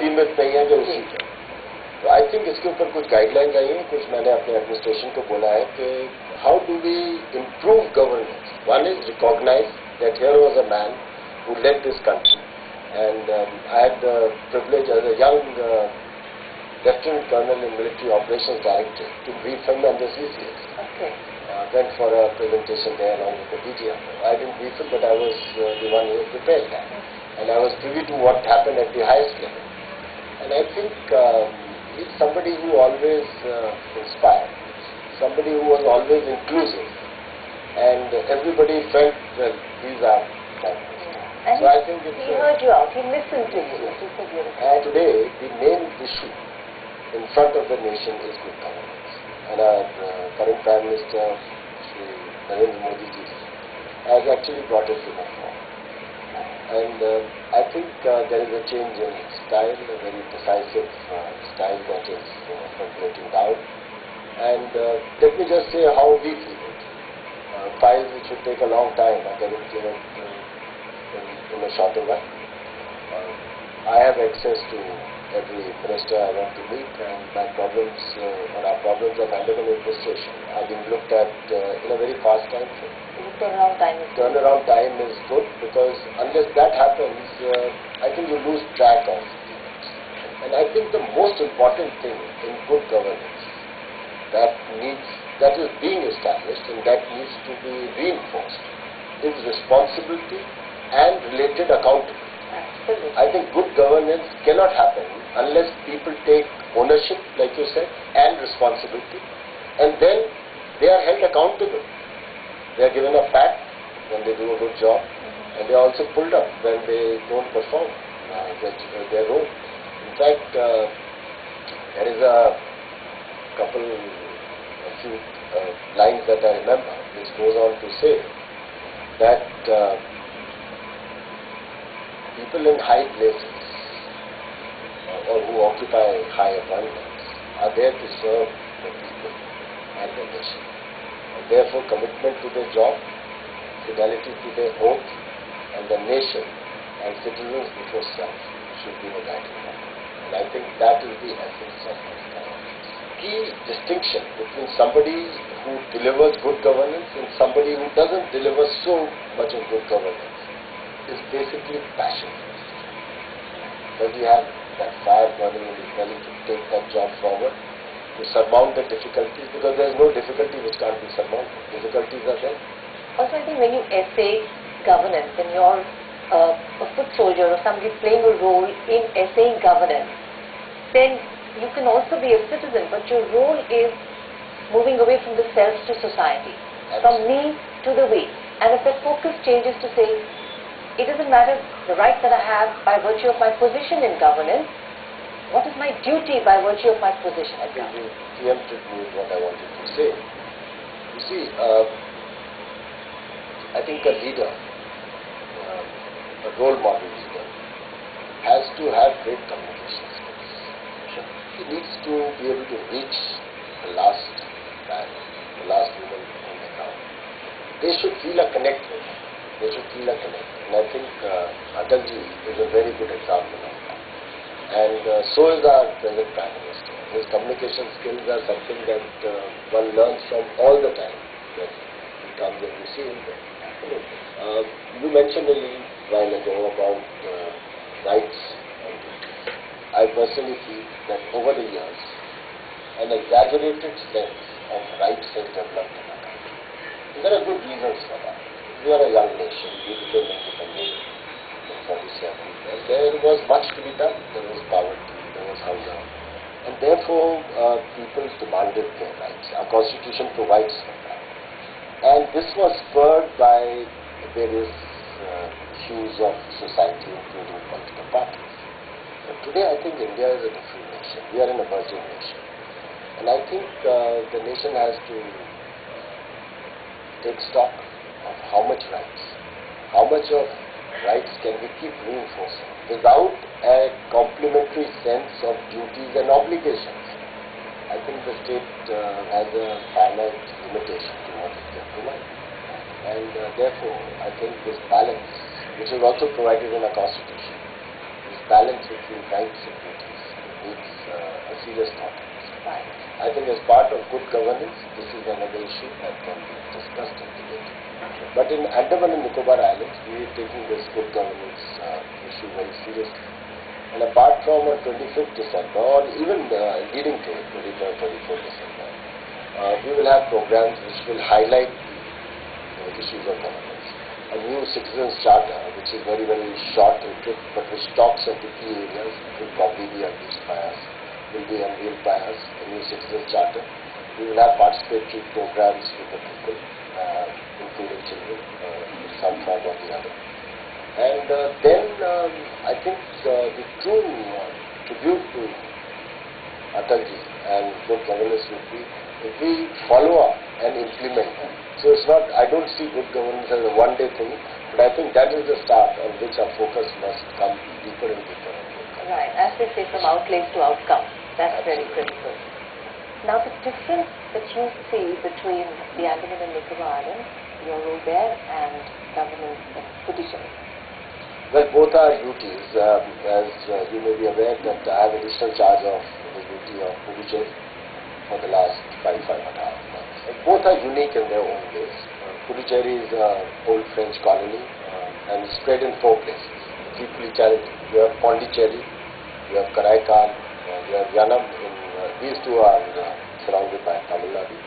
सीमित नहीं है जो उसी का। तो आई थिंक इसके ऊपर कुछ गाइडलाइंस आई हैं, कुछ मैंने अपने एडमिनिस्ट्रेशन को बोला है कि how do we improve governance. One is recognise that here was a man who led this country, and I had the privilege as a young Lieutenant Colonel in Military Operations Director to brief him on the CCS. Okay. Went for a presentation there along with the DGM. I didn't brief him, but I was the one who prepared that. And I was privy to what happened at the highest level. And I think he's somebody who always inspired, somebody who was always inclusive, and everybody felt, well, these are governors. And so I think it's, he heard you out, he listened to you. And today, the main issue in front of the nation is good governance. And our current Prime Minister, Shri Narendra Modi ji, has actually brought it to the fore. And I think there is a change in style, a very decisive style that is percolating down. And let me just say how we feel it. Files which should take a long time are getting cleared in a shorter while. I have access to every minister I want to meet, and my problems or our problems of handling administration are being looked at in a very fast time frame. Turnaround time is good, because unless that happens, I think you lose track of things. And I think the most important thing in good governance that is being established and that needs to be reinforced is responsibility and related accountability. Absolutely. I think good governance cannot happen unless people take ownership, like you said, and responsibility, and then they are held accountable. They are given a pat when they do a good job, and they are also pulled up when they don't perform their role. In fact, there is a few lines that I remember, which goes on to say that people in high places or who occupy high appointments are there to serve the people and the nation. And therefore, commitment to their job, fidelity to their oath, and the nation and citizens before self should be the guiding factor. And I think that is the essence of good governance. Key distinction between somebody who delivers good governance and somebody who doesn't deliver so much of good governance is basically passion. Does he have that fire burning and is ready to take that job forward, to surmount the difficulties? Because there is no difficulty which can't be surmounted. Difficulties are there. Also, I think when you essay governance, when you're a foot soldier or somebody playing a role in essaying governance, then you can also be a citizen, but your role is moving away from the self to society, from me to the we. And if that focus changes to say, it doesn't matter the right that I have by virtue of my position in governance, what is my duty by virtue of my position as governor? You preempted me with what I wanted to say. You see, I think a leader, a role model leader, has to have great communication skills. He needs to be able to reach the last man, the last woman on the ground. They should feel a connect with him. They should feel a connect. And I think Hon'ble LG is a very good example of that. And so is our present Prime Minister. His communication skills are something that one learns from all the time when he comes and you see him there. You mentioned a little while ago about rights and duties. I personally feel that over the years, an exaggerated sense of rights has developed in our country. And there are good reasons for that. We are a young nation. We became independent in 47. And there was much to be done. There was poverty, there was hunger. And therefore, people demanded their rights. Our constitution provides for that. And this was spurred by various hues of society, including political parties. But today, I think India is a different nation. We are an emerging nation. And I think the nation has to take stock of how much of rights can we keep reinforcing without a complementary sense of duties and obligations. I think the state has a finite limitation to what it can provide. And therefore, I think this balance, which is also provided in our constitution, this balance between rights and duties needs a serious thought. Right. I think as part of good governance, this is another issue that can be discussed and debated. But in Andaman and Nicobar Islands, we are taking this good governance issue very seriously. And apart from on 25th December, or even leading to it, 23rd, 24th December, we will have programs which will highlight the issues of governance. A new Citizens Charter, which is very, very short and quick, but which talks of the key areas, will probably be unleashed by us, will be unveiled by us, a new Citizens Charter. We will have participatory programs with the people, including children, in some form or the other. And then I think the true tribute to Atalji and good governance would be if we follow up and implement. So it's not, I don't see good governance as a one-day thing, but I think that is the start on which our focus must come deeper and deeper. Right, as they say, from outlays to outcomes. That's very critical. Now the difference that you see between the Andaman and Nicobar Islands, your role there, and governance in Puducherry. Well, both are UTs. As you may be aware that I have additional charge of the UT of Puducherry for the last 5.5 months. Both are unique in their own ways. Puducherry is an old French colony and spread in 4 places. Puducherry, you have Pondicherry, you have Karaikal, you have Yanam. These two are surrounded by Tamil Nadu.